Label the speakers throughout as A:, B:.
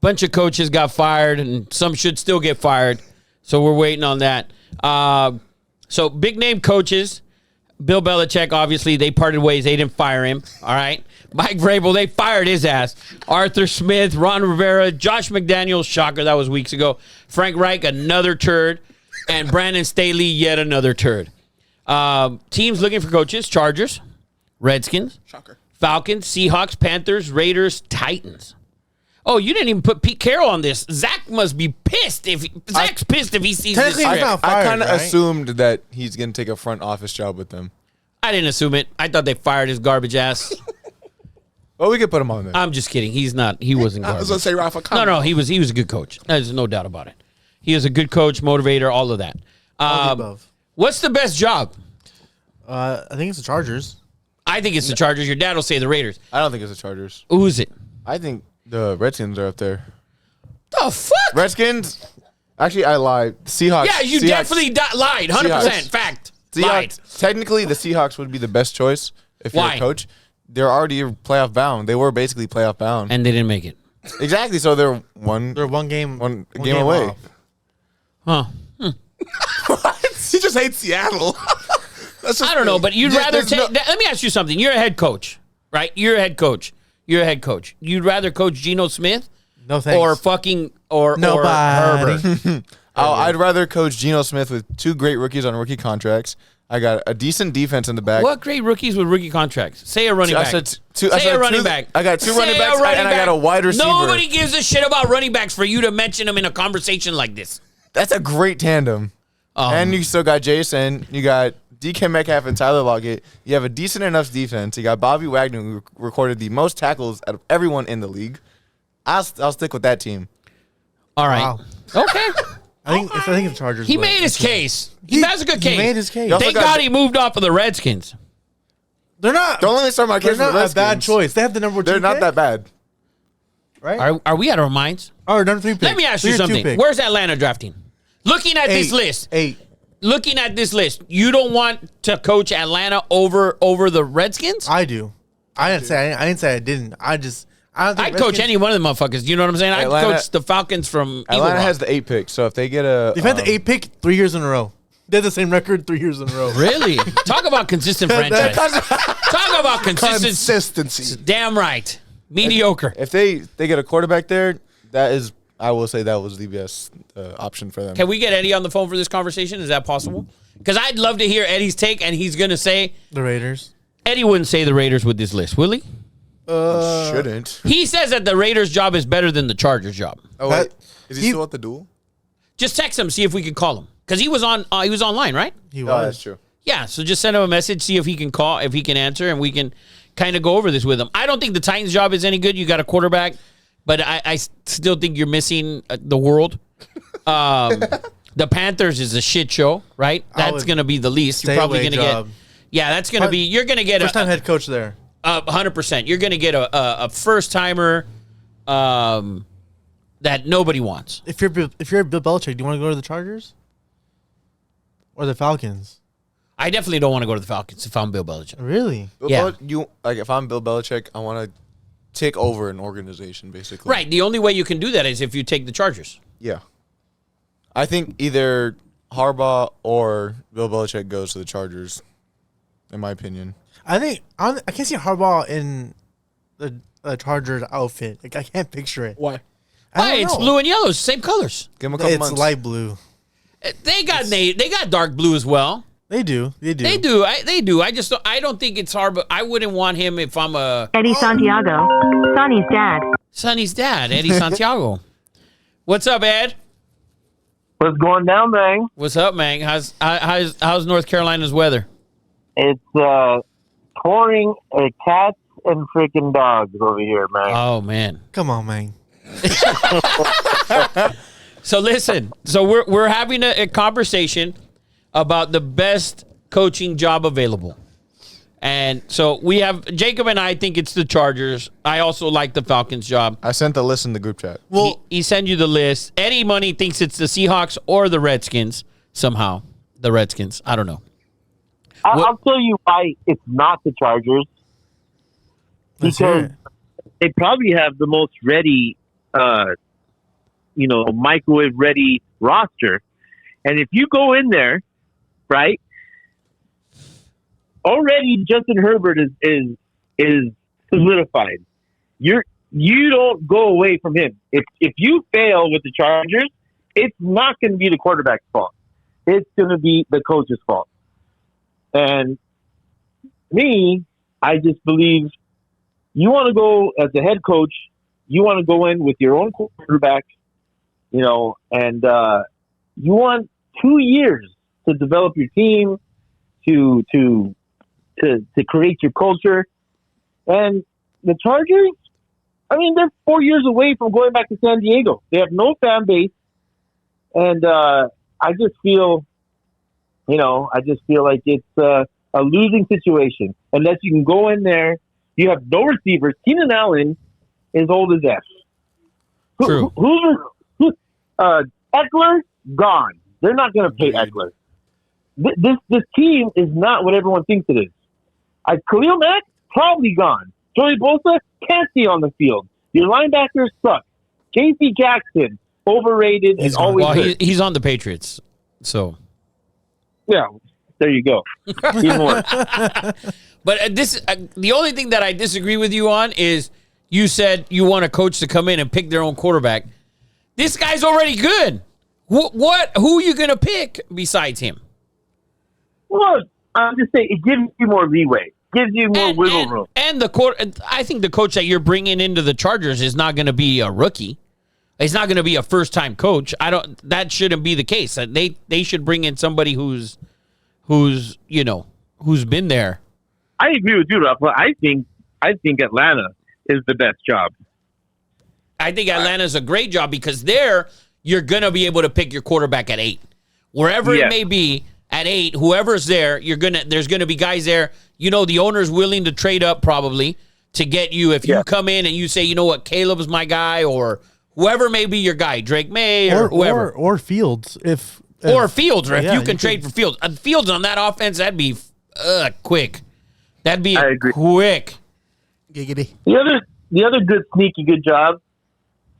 A: Bunch of coaches got fired, and some should still get fired. So we're waiting on that. So big name coaches, Bill Belichick, obviously, they parted ways. They didn't fire him. All right. Mike Vrabel, they fired his ass. Arthur Smith, Ron Rivera, Josh McDaniels, shocker, that was weeks ago. Frank Reich, another turd. And Brandon Staley, yet another turd. Teams looking for coaches, Chargers, Redskins,
B: shocker,
A: Falcons, Seahawks, Panthers, Raiders, Titans. Oh, you didn't even put Pete Carroll on this. Zach must be pissed Zach's pissed if he sees this.
C: I kind of assumed that he's going to take a front office job with them.
A: I didn't assume it. I thought they fired his garbage ass.
C: Well, we could put him on there.
A: I'm just kidding. He's not. He wasn't garbage.
B: I was going to say Rafa.
A: No, he was a good coach. There's no doubt about it. He is a good coach, motivator, all of that. What's the best job?
D: I think it's the Chargers.
A: I think it's the Chargers. Your dad will say the Raiders.
C: I don't think it's the Chargers.
A: Who's it?
C: I think the Redskins are up there.
A: The fuck?
C: Redskins? Actually, I lied. Seahawks.
A: Yeah, you definitely lied. 100%. Fact. Lied.
C: Technically, the Seahawks would be the best choice if you're a coach. They're already playoff bound. They were basically playoff bound.
A: And they didn't make it.
C: Exactly. So they're one
D: game
C: away.
D: Off.
A: Huh.
B: What? He just hates Seattle.
A: I don't know, but you'd rather take... let me ask you something. You're a head coach, right? You're a head coach. You'd rather coach Geno Smith?
D: No thanks.
A: Or fucking... Or Herbert?
C: I'd rather coach Geno Smith with two great rookies on rookie contracts. I got a decent defense in the back.
A: What great rookies with rookie contracts? Say a running back.
C: Say a running back. I got two running backs, and I got a wide receiver.
A: Nobody gives a shit about running backs for you to mention them in a conversation like this.
C: That's a great tandem. And you still got Jason. You got DK Metcalf and Tyler Lockett. You have a decent enough defense. You got Bobby Wagner, who recorded the most tackles out of everyone in the league. I'll stick with that team.
A: All right.
D: Wow.
A: Okay.
D: I think the Chargers.
A: He made his case. He has a good case.
D: He made his case.
A: Thank God he moved off of the Redskins.
D: They're not.
C: Don't let me start my case.
D: They're not a bad choice. They have the number 2
C: They're not that bad.
D: Right?
A: Are we out of our minds?
D: Oh, number 3 pick.
A: Let me ask you something. Where's Atlanta drafting? Looking at this list.
D: 8.
A: Looking at this list, you don't want to coach Atlanta over the Redskins?
D: I do. I didn't say I didn't.
A: I'd coach any one of the motherfuckers. You know what I'm saying? I'd coach the Falcons from
C: Atlanta has the 8 pick, so if they get
D: they've had the 8 pick 3 years in a row. They had the same record 3 years in a row.
A: Really? Talk about consistent franchise. Talk about consistency. Damn right. Mediocre.
C: If they get a quarterback there, I will say that was the best option for them.
A: Can we get Eddie on the phone for this conversation? Is that possible? Because I'd love to hear Eddie's take, and he's going to say
D: the Raiders.
A: Eddie wouldn't say the Raiders with this list, will he?
C: Shouldn't.
A: He says that the Raiders' job is better than the Chargers' job.
C: Oh, wait. Is he still at the duel?
A: Just text him, see if we can call him. Because he was online, right?
D: He was.
C: Oh, that's true.
A: Yeah, so just send him a message, see if he can call, if he can answer, and we can kind of go over this with him. I don't think the Titans' job is any good. You got a quarterback, but I still think you're missing the world. The Panthers is a shit show, right? That's going to be the least. You're probably going to get... Yeah, that's going to be... You're going to get
D: first-time head coach there.
A: 100%. You're going to get a first-timer that nobody wants.
D: If you're Bill Belichick, do you want to go to the Chargers? Or the Falcons?
A: I definitely don't want to go to the Falcons if I'm Bill Belichick.
D: Really?
C: If I'm Bill Belichick, I want to take over an organization, basically.
A: Right. The only way you can do that is if you take the Chargers.
C: Yeah. I think either Harbaugh or Bill Belichick goes to the Chargers, in my opinion.
D: I can't see Harbaugh in the Chargers outfit. Like, I can't picture it.
B: Why?
A: It's blue and yellow, same colors.
C: Give him a couple months.
D: It's light blue.
A: They got dark blue as well.
D: They do.
A: They do. I don't think it's hard, but I wouldn't want him if I'm a
E: Eddie Santiago, Sonny's dad.
A: Eddie Santiago. What's up, Ed?
F: What's going down, man?
A: What's up, man? How's North Carolina's weather? It's
F: pouring cats and freaking dogs over here, man.
A: Oh man.
D: Come on, man.
A: So listen. So we're having a conversation about the best coaching job available. And so we have Jacob and I think it's the Chargers. I also like the Falcons job.
C: I sent the list in the group chat.
A: Well, he sent you the list. Eddie Money thinks it's the Seahawks or the Redskins somehow. The Redskins. I don't know.
F: I'll tell you why it's not the Chargers. Because they probably have the most ready microwave ready roster. And if you go in there, right, already Justin Herbert is solidified. You don't go away from him. If you fail with the Chargers, it's not going to be the quarterback's fault. It's going to be the coach's fault. And I just believe you want to go as a head coach, you want to go in with your own quarterback, and you want 2 years to develop your team, to create your culture. And the Chargers, they're 4 years away from going back to San Diego. They have no fan base. And I just feel like it's a losing situation. Unless you can go in there, you have no receivers. Keenan Allen is old as F.
A: True.
F: Eckler, gone. They're not going to pay Eckler. This team is not what everyone thinks it is. Khalil Mack, probably gone. Joey Bosa, can't see on the field. Your linebackers suck. J.C. Jackson, overrated and always hurt.
A: He's on the Patriots, so.
F: Yeah, there you go. Even worse.
A: But the only thing that I disagree with you on is you said you want a coach to come in and pick their own quarterback. This guy's already good. Who are you going to pick besides him?
F: Well, I'm just saying it gives you more leeway, gives you more wiggle room.
A: And I think the coach that you're bringing into the Chargers is not going to be a rookie. He's not going to be a first-time coach. That shouldn't be the case. They should bring in somebody who's been there.
F: I agree with you, Ralph, but I think Atlanta is the best job.
A: I think Atlanta's a great job because there you're going to be able to pick your quarterback at 8. Wherever it may be at 8, whoever's there, there's going to be guys there. The owner's willing to trade up probably to get you. If you come in and you say, you know what, Caleb's my guy, or whoever may be your guy, Drake May or whoever.
D: Or Fields. If
A: you can trade for Fields. Fields on that offense, that'd be quick. That'd be quick.
D: Giggity.
F: The other good, sneaky good job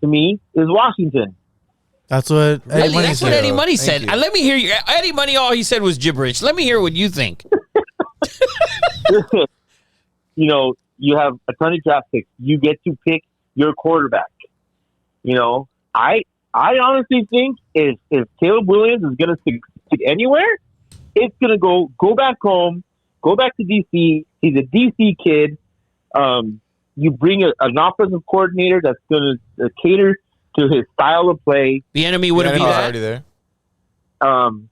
F: to me is Washington.
D: That's what
A: Eddie Money said. Let me hear you. Eddie Money, all he said was gibberish. Let me hear what you think.
F: You have a ton of draft picks. You get to pick your quarterback. I honestly think if Caleb Williams is going to succeed anywhere, it's going to go back home, go back to D.C. He's a D.C. kid. You bring an offensive coordinator that's going to cater to his style of play.
A: The enemy wouldn't be that.
C: Already there.
A: The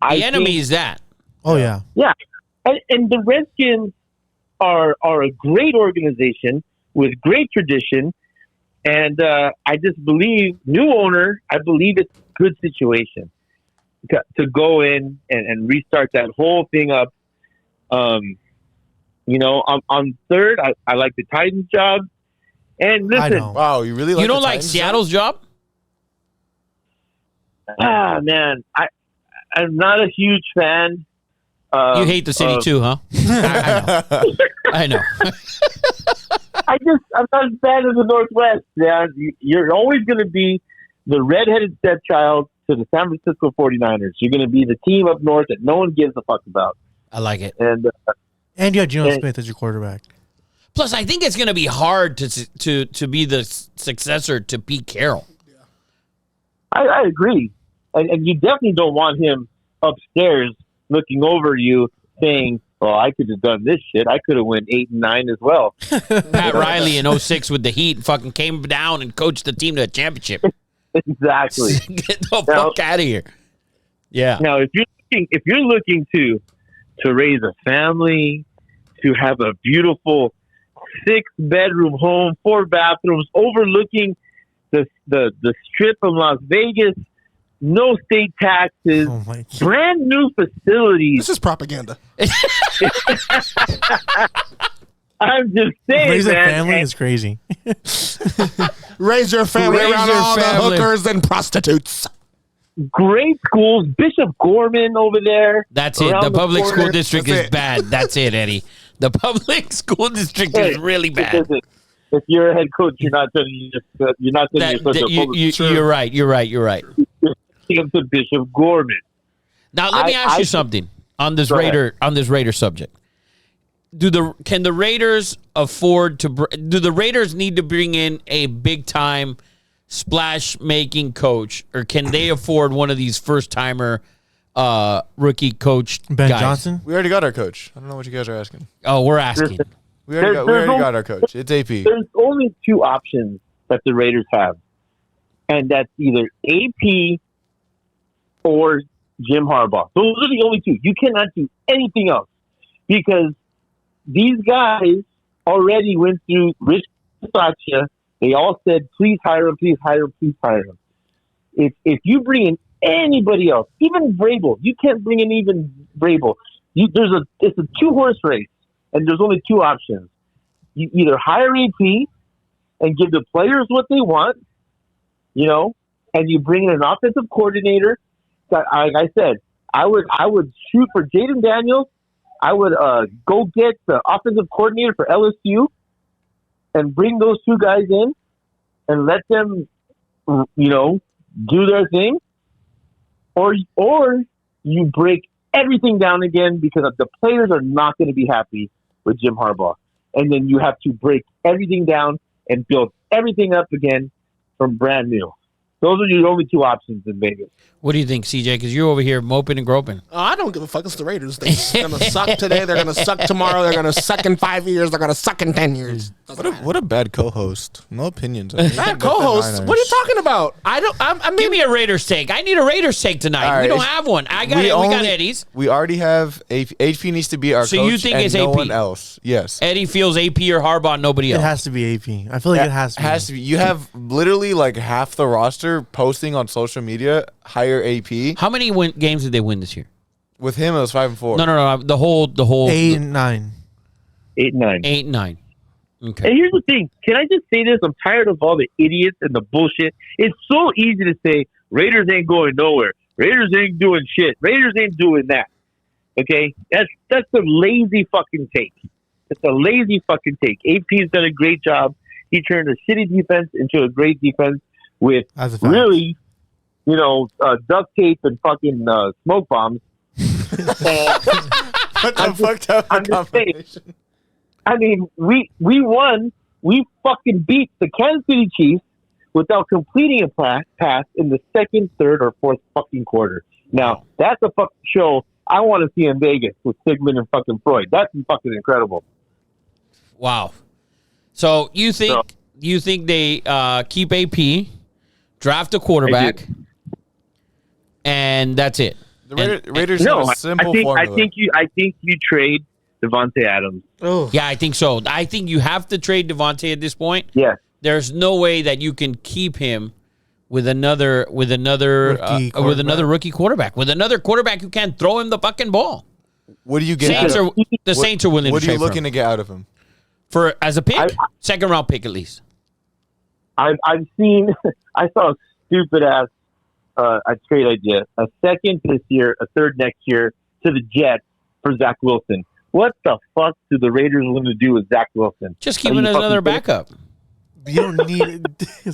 A: enemy is that.
D: Oh, yeah.
F: Yeah. And the Redskins are a great organization with great tradition. And I just believe, new owner, I believe it's a good situation to go in and restart that whole thing up. On third, I like the Titans job. And listen,
C: wow, you really like
A: you don't
C: the
A: like
C: Titans
A: Seattle's job?
F: Man, I'm not a huge fan.
A: You hate the city too, huh? I know.
F: I'm not a fan of the Northwest. Yeah, you're always going to be the redheaded stepchild to the San Francisco 49ers. You're going to be the team up north that no one gives a fuck about.
A: I like it.
D: And you have Geno Smith as your quarterback.
A: Plus, I think it's going to be hard to be the successor to Pete Carroll.
F: I agree. And you definitely don't want him upstairs looking over you saying, well, I could have done this shit. I could have went 8 and 9 as well.
A: Pat Riley in 06 with the Heat fucking came down and coached the team to a championship.
F: Exactly.
A: Get the fuck out of here. Yeah.
F: Now, if you're looking to raise a family, to have a beautiful 6-bedroom home, 4 bathrooms, overlooking the strip of Las Vegas, no state taxes, brand new facilities.
B: This is propaganda.
F: I'm just saying,
D: Raise a family is crazy.
B: Raise your family around all the hookers and prostitutes.
F: Great schools. Bishop Gorman over there.
A: That's it. The public school district is bad. That's it, Eddie. The public school district is really bad.
F: if you're a head coach, you're not sending
A: You're right. You're right.
F: To Bishop Gorman.
A: Now let me ask you something on this Raider subject. Can the Raiders afford to? Do the Raiders need to bring in a big time splash making coach, or can they afford one of these first timer rookie coach
D: Ben
A: guys?
D: Johnson?
C: We already got our coach. I don't know what you guys are asking.
A: Oh, we're asking.
C: We already got our coach. It's AP.
F: There's only two options that the Raiders have, and that's either AP or Jim Harbaugh. Those are the only two. You cannot do anything else because these guys already went through Rich Bisaccia. They all said, please hire him, please hire him, please hire him. If you bring in anybody else, even Vrabel, you can't bring in even Vrabel. It's a two-horse race, and there's only two options. You either hire AP and give the players what they want, and you bring in an offensive coordinator. Like I said, I would shoot for Jaden Daniels. I would go get the offensive coordinator for LSU and bring those two guys in and let them, do their thing. Or you break everything down again because the players are not going to be happy with Jim Harbaugh. And then you have to break everything down and build everything up again from brand new. Those are your only two options in Vegas.
A: What do you think, CJ? Because you're over here moping and groping.
B: I don't give a fuck. It's the Raiders. They're going to suck today. They're going to suck tomorrow. They're going to suck in 5 years. They're going to suck in 10 years.
C: What a bad co-host. No opinions.
B: Bad co-host? What are you talking about?
A: Give me a Raiders take. I need a Raiders take tonight.
C: Right.
A: We don't have one. We got Eddie's.
C: We already have AP needs to be our coach.
A: So you think it's
C: no
A: AP?
C: One else? Yes.
A: Eddie feels AP or Harbaugh. Nobody else.
D: It has to be AP. I feel like it has to be.
C: Has to be. You have literally like half the roster posting on social media. Hire AP.
A: How many games did they win this year?
C: With him, it was 5-4.
A: No. The whole
D: 8-9.
F: 8-9.
A: 8-9. Okay.
F: And here's the thing. Can I just say this? I'm tired of all the idiots and the bullshit. It's so easy to say Raiders ain't going nowhere. Raiders ain't doing shit. Raiders ain't doing that. Okay? That's a lazy fucking take. It's a lazy fucking take. AP's done a great job. He turned a shitty defense into a great defense with really, duct tape and fucking smoke bombs.
C: What the fucked up combination?
F: I mean, we won. We fucking beat the Kansas City Chiefs without completing a pass in the second, third, or fourth fucking quarter. Now, that's a fucking show I want to see in Vegas with Sigmund and fucking Freud. That's fucking incredible.
A: Wow. So you think they keep AP, draft a quarterback, and that's it?
C: The Raiders have a simple formula.
F: I think you trade Devontae Adams.
D: Oh.
A: Yeah, I think so. I think you have to trade Devontae at this point.
F: Yes.
A: There's no way that you can keep him with another rookie quarterback, with another quarterback who can't throw him the fucking ball.
C: What do you get?
A: Saints are willing.
C: What
A: to
C: are you
A: trade
C: looking to get out of him?
A: For as a pick, second round pick at least.
F: I've seen. I saw a stupid ass a trade idea: a second this year, a third next year to the Jets for Zach Wilson. What the fuck do the Raiders want to do with Zach Wilson?
A: Just keep him as another backup.
D: You don't need it.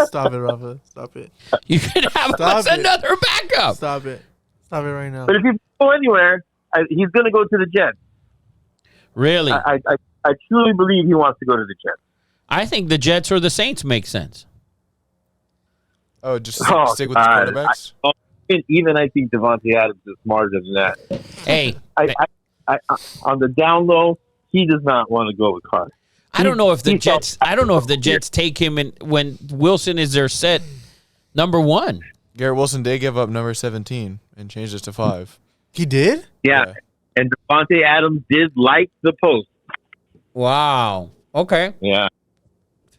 D: Stop it, Rafa. Stop it.
A: You can have him as another backup.
D: Stop it. Stop it right now.
F: But if he go anywhere, he's going to go to the Jets.
A: Really?
F: I truly believe he wants to go to the Jets.
A: I think the Jets or the Saints make sense.
C: Oh, just stick with the quarterbacks?
F: Even I think Devontae Adams is smarter than that.
A: Hey.
F: I on the down low, he does not want to go with Carr.
A: I don't know if the Jets take him when Wilson is their set number one.
C: Garrett Wilson did give up number 17 and changed it to 5.
D: He did?
F: Yeah. And Devontae Adams did like the post.
A: Wow. Okay.
F: Yeah.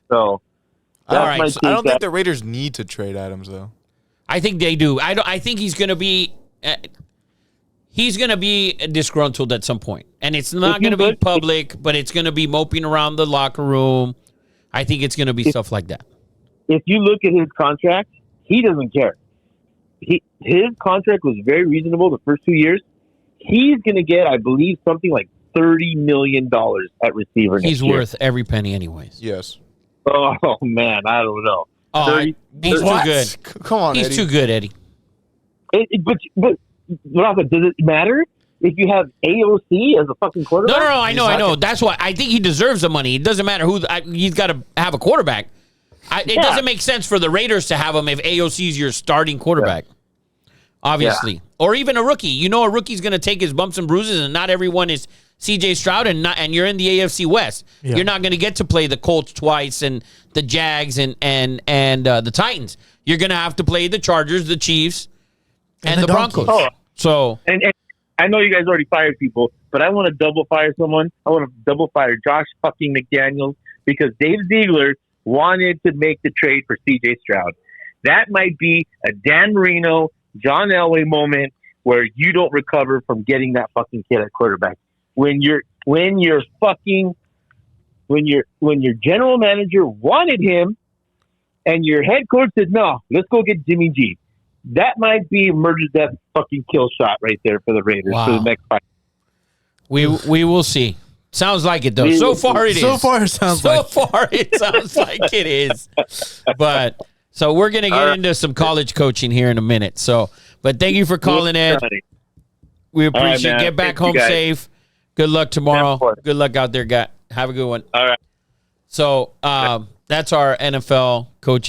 F: So
A: all right.
C: So I don't think the Raiders need to trade Adams though.
A: I think they do. I think he's going to be disgruntled at some point. And it's not going to be public, but it's going to be moping around the locker room. I think it's going to be stuff like that.
F: If you look at his contract, he doesn't care. His contract was very reasonable the first 2 years. He's going to get, I believe, something like $30 million at receiver next year.
A: He's worth every penny anyways.
C: Yes.
F: Oh man, I don't know.
A: Oh,
F: 30,
A: he's too good.
C: Come on,
A: He's
C: Eddie.
A: too good, Eddie.
F: But Rafa, does it matter if you have AOC as a fucking quarterback?
A: No, I know. That's why I think he deserves the money. It doesn't matter who. He's got to have a quarterback. It doesn't make sense for the Raiders to have him if AOC is your starting quarterback. Obviously, or even a rookie. You know, a rookie's going to take his bumps and bruises, and not everyone is C.J. Stroud, and you're in the AFC West.
D: Yeah.
A: You're not going to get to play the Colts twice and the Jags and the Titans. You're going to have to play the Chargers, the Chiefs, and the Broncos.
F: Oh.
A: So,
F: And I know you guys already fired people, but I want to double fire someone. I want to double fire Josh fucking McDaniels because Dave Ziegler wanted to make the trade for C.J. Stroud. That might be a Dan Marino, John Elway moment where you don't recover from getting that fucking kid at quarterback. When your general manager wanted him and your head coach said, no, let's go get Jimmy G. That might be a murder death fucking kill shot right there for the Raiders for the next 5 years.
A: we will see. Sounds like it, though. So far, it is.
D: So far, it sounds
A: like it is. But so we're going to get into some college coaching here in a minute. So, but thank you for calling in. We appreciate it. Get back home safe. Good luck tomorrow. Good luck out there, guy. Have a good one.
F: All right.
A: So that's our NFL coaches.